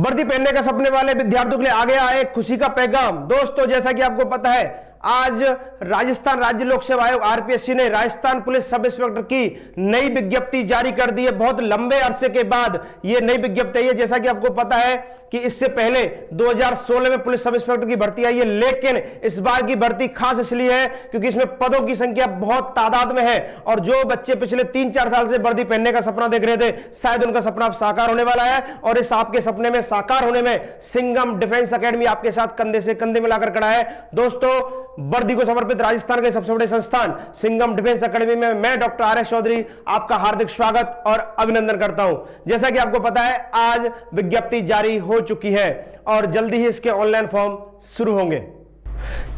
वर्दी पहनने का सपने वाले विद्यार्थियों के लिए आगे आए खुशी का पैगाम। दोस्तों, जैसा कि आपको पता है, आज राजस्थान राज्य लोक सेवा आयोग आरपीएससी ने राजस्थान पुलिस सब इंस्पेक्टर की नई विज्ञप्ति जारी कर दी है। बहुत लंबे अरसे के बाद यह नई विज्ञप्ति है। जैसा कि आपको पता है कि इससे पहले 2016 में पुलिस सब इंस्पेक्टर की भर्ती आई है, लेकिन इस बार की भर्ती खास इसलिए है क्योंकि इसमें पदों की संख्या बहुत तादाद में है और जो बच्चे पिछले 3-4 साल से वर्दी पहनने का सपना देख रहे थे, शायद उनका सपना अब साकार होने वाला है। और इस आपके सपने में साकार होने में सिंघम डिफेंस एकेडमी आपके साथ कंधे से कंधे मिलाकर खड़ा है। दोस्तों, वर्दी को समर्पित राजस्थान के सबसे बड़े संस्थान सिंघम डिफेंस एकेडमी में मैं डॉक्टर आर एस चौधरी आपका हार्दिक स्वागत और अभिनंदन करता हूं। जैसा कि आपको पता है, आज विज्ञप्ति जारी हो चुकी है और जल्दी ही इसके ऑनलाइन फॉर्म शुरू होंगे।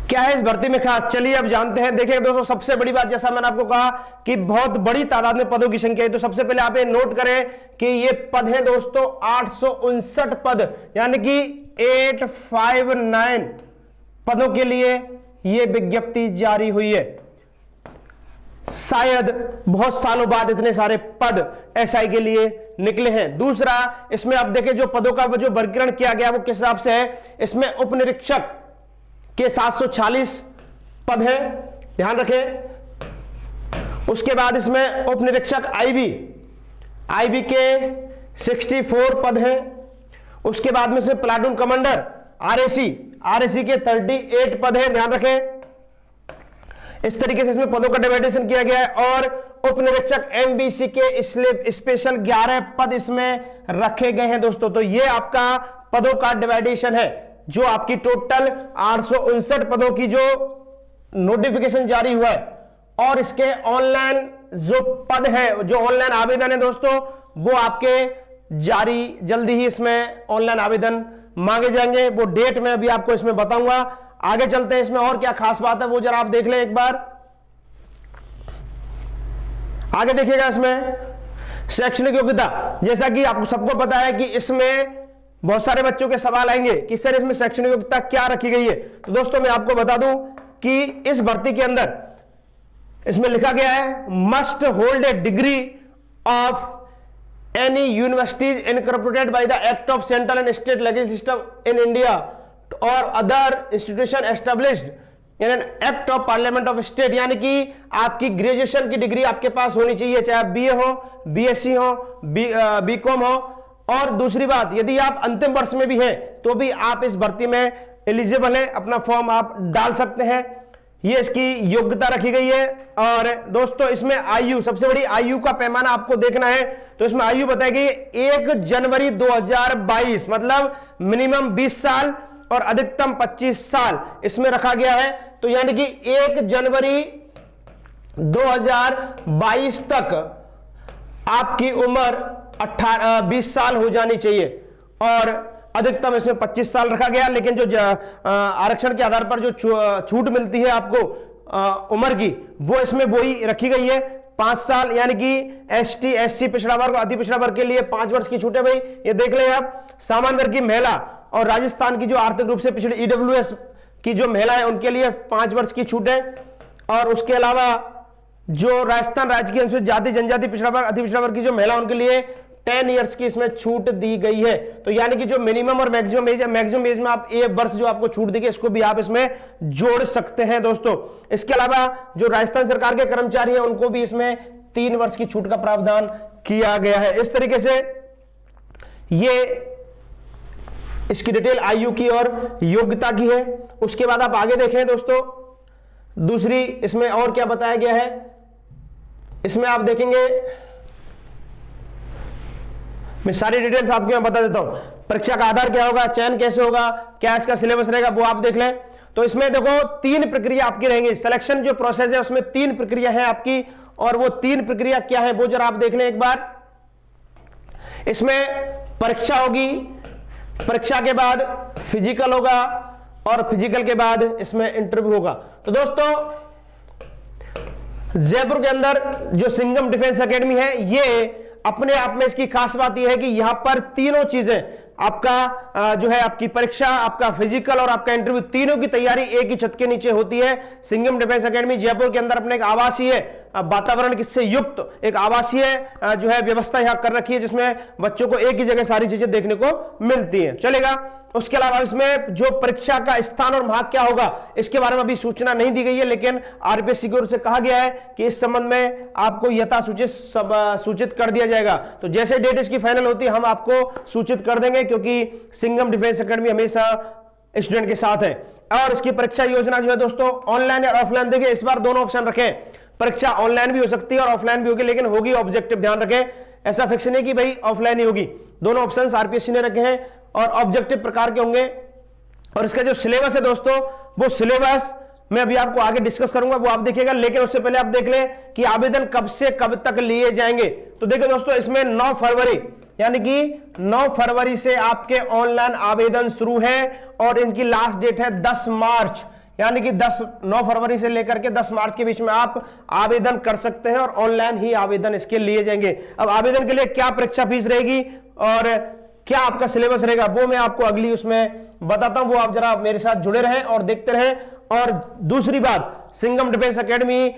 क्या है इस भर्ती में खास, चलिए अब जानते हैं। देखिए दोस्तों, सबसे बड़ी बात, जैसा मैंने आपको कहा कि बहुत बड़ी तादाद में पदों की संख्या है, तो सबसे पहले आप ये नोट करें कि ये पद है दोस्तों 859 पद, यानी कि 859 पदों के लिए यह विज्ञप्ति जारी हुई है। शायद बहुत सालों बाद इतने सारे पद एसआई के लिए निकले हैं। दूसरा, इसमें आप देखें जो पदों का जो वर्गीकरण किया गया वो किस हिसाब से है। इसमें उप निरीक्षक के 746 पद हैं, ध्यान रखें। उसके बाद इसमें उप निरीक्षक आईबी के 64 पद हैं। उसके बाद में इसमें प्लाटून कमांडर आरएसी के 38 पद हैं, ध्यान रखें। इस तरीके से इसमें पदों का डिवाइडेशन किया गया है। और उप निरीक्षक एमबीसी के स्पेशल 11 पद इसमें रखे गए हैं दोस्तों। तो ये आपका पदों का डिवाइडेशन है, जो आपकी टोटल 859 पदों की जो नोटिफिकेशन जारी हुआ है। और इसके ऑनलाइन जो पद है, जो ऑनलाइन आवेदन है दोस्तों, वो आपके जारी जल्दी ही इसमें ऑनलाइन आवेदन मांगे जाएंगे। वो डेट मैं अभी आपको इसमें बताऊंगा। आगे चलते हैं, इसमें और क्या खास बात है वो जरा आप देख लें एक बार। आगे देखिएगा, इसमें शैक्षणिक योग्यता, जैसा कि आपको सबको पता है कि इसमें बहुत सारे बच्चों के सवाल आएंगे कि सर इसमें शैक्षणिक योग्यता क्या रखी गई है। तो दोस्तों, मैं आपको बता दूं कि इस भर्ती के अंदर इसमें लिखा गया है must hold a degree of any universities incorporated by the act of central and state legislative system in India और other institution established in an act of parliament of state. यानी कि आपकी ग्रेजुएशन की डिग्री आपके पास होनी चाहिए, चाहे आप बीए हो, बीएससी हो, बीकॉम हो। और दूसरी बात, यदि आप अंतिम वर्ष में भी हैं तो भी आप इस भर्ती में एलिजिबल हैं, अपना फॉर्म आप डाल सकते हैं। ये इसकी योग्यता रखी गई है। और दोस्तों, इसमें आयु, सबसे बड़ी आयु का पैमाना आपको देखना है। तो इसमें आयु बताई गई 1 जनवरी 2022, मतलब मिनिमम 20 साल और अधिकतम 25 साल इसमें रखा गया है। तो यानी कि 1 जनवरी 2022 तक आपकी उम्र 20 साल हो जानी चाहिए और अधिकतम इसमें 25 साल रखा गया। लेकिन जो आरक्षण के आधार पर जो छूट मिलती है आपको उम्र की, वो इसमें वही रखी गई है 5 साल। यानी कि एसटी, एससी पिछड़ा वर्ग, अति पिछड़ा वर्ग के लिए 5 वर्ष की छूट है भाई, ये देख लें आप। सामान्य वर्ग की महिला और राजस्थान की जो आर्थिक रूप से पिछड़ी ईडब्ल्यूएस की जो महिला है उनके लिए 5 वर्ष की छूट है। और उसके अलावा जो राजस्थान राज्य की अनुसूचित जाति, जनजाति, पिछड़ा वर्ग, अति पिछड़ा वर्ग की जो महिला उनके लिए 10 इयर्स की इसमें छूट दी गई है। तो यानी कि जो मिनिमम और मैक्सिमम एज है, मैक्सिमम एज में आप 1 वर्ष जो आपको छूट दी गई, इसको भी आप इसमें जोड़ सकते हैं दोस्तों। इसके अलावा जो राजस्थान सरकार के कर्मचारी हैं उनको भी इसमें 3 वर्ष की छूट का प्रावधान किया गया है। इस तरीके से ये इसकी डिटेल आयु की और योग्यता की है। उसके बाद आप आगे देखें दोस्तों, दूसरी इसमें और क्या बताया गया है। इसमें आप देखेंगे, मैं सारी डिटेल्स आपको यहां बता देता हूं। परीक्षा का आधार क्या होगा, चयन कैसे होगा, क्या इसका सिलेबस रहेगा, वो आप देख लें। तो इसमें देखो 3 प्रक्रिया आपकी रहेंगी। सिलेक्शन जो प्रोसेस है उसमें 3 प्रक्रिया है आपकी, और वो 3 प्रक्रिया क्या है वो जरा आप देख लें एक बार। इसमें परीक्षा होगी, परीक्षा के बाद फिजिकल होगा और फिजिकल के बाद इसमें इंटरव्यू होगा। तो दोस्तों, जयपुर के अंदर जो सिंघम डिफेंस एकेडमी है, ये अपने आप में इसकी खास बात यह है कि यहां पर तीनों चीजें आपका जो है आपकी परीक्षा, आपका फिजिकल और आपका इंटरव्यू, तीनों की तैयारी एक ही छत के नीचे होती है। सिंघम डिफेंस एकेडमी जयपुर के अंदर अपने एक आवासीय वातावरण से युक्त एक आवासीय जो है व्यवस्था यहां कर रखी है, जिसमें बच्चों को एक ही जगह सारी चीजें देखने को मिलती है। चलेगा। उसके अलावा इसमें जो परीक्षा का स्थान और भाग क्या होगा इसके बारे में अभी सूचना नहीं दी गई है, लेकिन आरपीएससी की ओर से कहा गया है कि इस संबंध में आपको यथासूचित सूचित कर दिया जाएगा। तो जैसे डेट इसकी फाइनल होती है हम आपको सूचित कर देंगे, क्योंकि सिंघम डिफेंस एकेडमी हमेशा स्टूडेंट के साथ है। और इसकी परीक्षा योजना जो है दोस्तों ऑनलाइन या ऑफलाइन, देखिए इस बार दोनों ऑप्शन रखें, परीक्षा ऑनलाइन भी हो सकती है और ऑफलाइन भी होगी, लेकिन होगी ऑब्जेक्टिव, ध्यान रखें, ऐसा फिक्स नहीं कि भाई ऑफलाइन ही होगी। दोनों ऑप्शंस आरपीएससी ने रखे हैं और ऑब्जेक्टिव प्रकार के होंगे। और इसका जो सिलेबस है दोस्तों, वो सिलेबस मैं अभी आपको आगे डिस्कस करूंगा, वो आप देखिएगा, लेकिन उससे पहले आप देख लें कि आवेदन कब से कब तक लिए जाएंगे। तो देखिए दोस्तों, इसमें 9 फरवरी यानी कि 9 फरवरी से आपके ऑनलाइन आवेदन शुरू है और इनकी लास्ट डेट है 10 मार्च, यानी कि 9 फरवरी से लेकर के 10 मार्च के बीच में आप आवेदन कर सकते हैं और ऑनलाइन ही आवेदन इसके लिए जाएंगे। अब आवेदन के लिए क्या परीक्षा फीस रहेगी और क्या आपका सिलेबस रहेगा वो मैं आपको अगली उसमें बताता हूं, वो आप जरा मेरे साथ जुड़े रहें और देखते रहें। और दूसरी बात, सिंघम डिफेंस एकेडमी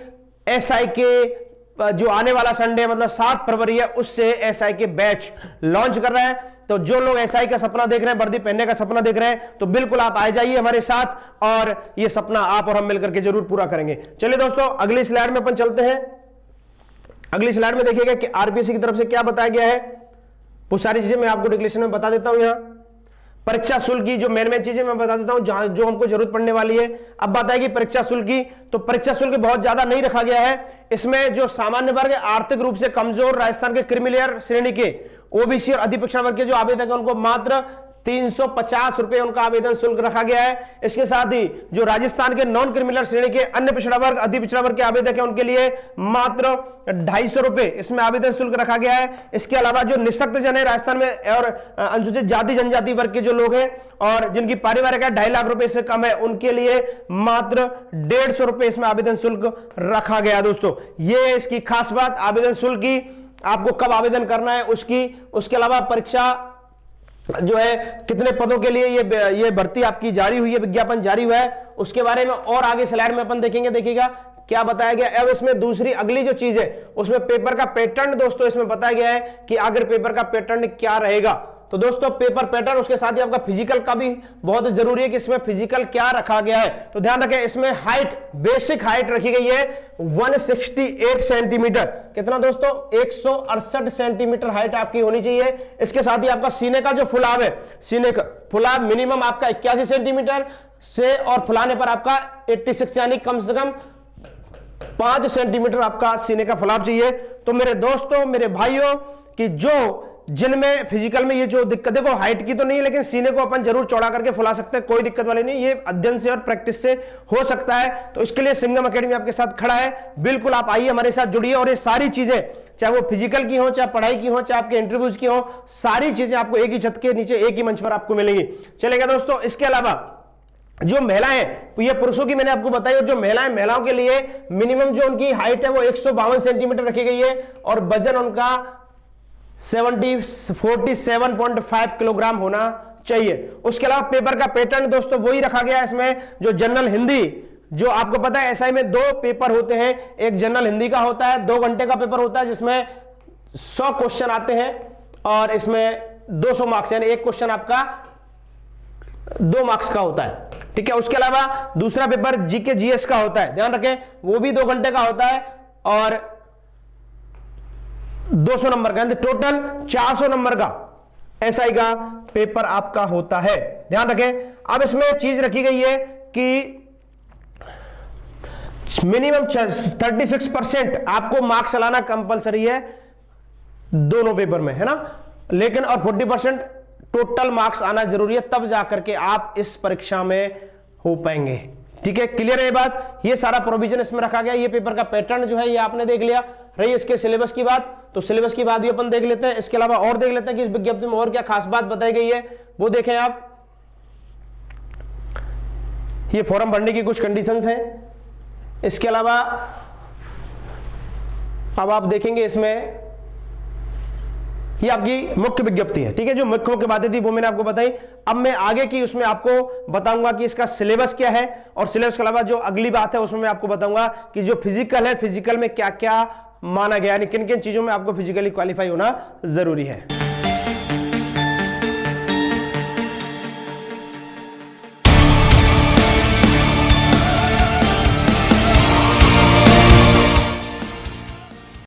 एसआई के जो आने वाला संडे मतलब 7 फरवरी है, उससे एसआई के बैच लॉन्च कर रहा है। तो जो लोग एसआई का सपना देख रहे हैं, वर्दी पहनने का सपना देख रहे हैं, तो बिल्कुल आप आ जाइए हमारे साथ और ये सपना आप और हम मिलकर के जरूर पूरा करेंगे। चलिए दोस्तों, अगली स्लाइड में अपन चलते हैं। अगली स्लाइड में देखिएगा कि आरपीएससी की तरफ से क्या बताया गया है, वो सारी चीजें मैं आपको डिक्लेरेशन में बता देता हूं। यहां परीक्षा शुल्क की जो मेन चीजें मैं बता देता हूं जहां जो हमको जरूरत पड़ने वाली है। अब बात आएगी परीक्षा शुल्क की, तो परीक्षा शुल्क बहुत ज्यादा नहीं रखा गया है। इसमें जो सामान्य वर्ग, आर्थिक रूप से कमजोर, राजस्थान के क्रिमिलियर श्रेणी के, ओबीसी और अधिपिछड़ा वर्ग के जो आवेदक है उनको मात्र 350 रुपए उनका आवेदन शुल्क रखा गया है। इसके साथ ही जो राजस्थान के नॉन क्रिमिनल श्रेणी के अन्य पिछड़ा वर्ग, अति पिछड़ा वर्ग के आवेदक है उनके लिए मात्र 250 रुपए इसमें आवेदन शुल्क रखा गया है। इसके अलावा जो निःशक्त जन है राजस्थान में और अनुसूचित जाति जनजाति वर्ग के जो लोग हैं और जिनकी पारिवारिक आय 2.5 लाख रुपए से कम है, उनके लिए मात्र 150 रुपए इसमें आवेदन शुल्क रखा गया। दोस्तों ये इसकी खास बात, आवेदन शुल्क की, आपको कब आवेदन करना है उसकी, उसके अलावा परीक्षा जो है कितने पदों के लिए ये भर्ती आपकी जारी हुई है, विज्ञापन जारी हुआ है, उसके बारे में और आगे स्लाइड में अपन देखेंगे। देखिएगा क्या बताया गया। अब इसमें दूसरी अगली जो चीज है उसमें पेपर का पैटर्न दोस्तों इसमें बताया गया है कि आगे पेपर का पैटर्न क्या रहेगा। तो दोस्तों पेपर पैटर्न, उसके साथ ही आपका फिजिकल का भी बहुत जरूरी है कि इसमें फिजिकल क्या रखा गया है। तो ध्यान रखें, इसमें हाइट, बेसिक हाइट रखी गई है 168 सेंटीमीटर। कितना दोस्तों? 168 सेंटीमीटर हाइट आपकी होनी चाहिए। इसके साथ ही आपका सीने का जो फुलाव है, सीने का फुलाव मिनिमम आपका 81 सेंटीमीटर से और फुलाने पर आपका 86 यानी कम से कम 5 सेंटीमीटर आपका सीने का फुलाव चाहिए। तो मेरे दोस्तों, मेरे भाइयों, कि जो जिनमें फिजिकल में ये जो दिक्कत, देखो हाइट की तो नहीं है लेकिन सीने को अपन जरूर चौड़ा करके फुला सकते हैं, कोई दिक्कत वाली नहीं, ये अध्ययन से और प्रैक्टिस से हो सकता है। तो इसके लिए सिंघम एकेडमी आपके साथ खड़ा है, बिल्कुल आप आइए हमारे साथ जुड़िए और ये सारी चीजें, चाहे वो फिजिकल की हो, चाहे पढ़ाई की हो, चाहे आपके इंटरव्यूज की हो, सारी चीजें आपको एक ही छत के नीचे एक ही मंच पर आपको मिलेंगी। चलेगा दोस्तों। इसके अलावा जो महिलाएं, ये पुरुषों की मैंने आपको बताई, और जो महिलाओं के लिए मिनिमम जो उनकी हाइट है वो 152 सेंटीमीटर रखी गई है और वजन उनका 47.5 किलोग्राम होना चाहिए। उसके अलावा पेपर का पैटर्न दोस्तों वही रखा गया है इसमें। जो जनरल हिंदी, जो आपको पता है एसआई में 2 पेपर होते हैं, एक जनरल हिंदी का होता है 2 घंटे का पेपर होता है जिसमें 100 क्वेश्चन आते हैं और इसमें 200 मार्क्स, यानी एक क्वेश्चन आपका 2 मार्क्स का होता है, ठीक है। उसके अलावा दूसरा पेपर जीके जीएस का होता है, ध्यान रखें, वो भी 2 घंटे का होता है और 200 नंबर का, टोटल 400 नंबर का एसआई का पेपर आपका होता है, ध्यान रखें। अब इसमें चीज रखी गई है कि मिनिमम 36% आपको मार्क्स लाना कंपलसरी है दोनों पेपर में, है ना, लेकिन और 40% टोटल मार्क्स आना जरूरी है, तब जाकर के आप इस परीक्षा में हो पाएंगे, ठीक है। क्लियर है ये बात? ये सारा प्रोविजन इसमें रखा गया। ये पेपर का पैटर्न जो है ये आपने देख लिया। रही इसके सिलेबस की बात, तो सिलेबस की बात भी अपन देख लेते हैं। इसके अलावा और देख लेते हैं कि इस विज्ञप्ति में और क्या खास बात बताई गई है, वो देखें आप। ये फॉर्म भरने की कुछ कंडीशंस हैं। इसके अलावा अब आप देखेंगे इसमें ये आपकी मुख्य विज्ञप्ति है, ठीक है। जो मुख्य मुख्य बातें थी वो मैंने आपको बताई। अब मैं आगे की उसमें आपको बताऊंगा कि इसका सिलेबस क्या है, और सिलेबस के अलावा जो अगली बात है उसमें मैं आपको बताऊंगा कि जो फिजिकल है, फिजिकल में क्या क्या माना गया, यानी किन किन चीजों में आपको फिजिकली क्वालिफाई होना जरूरी है।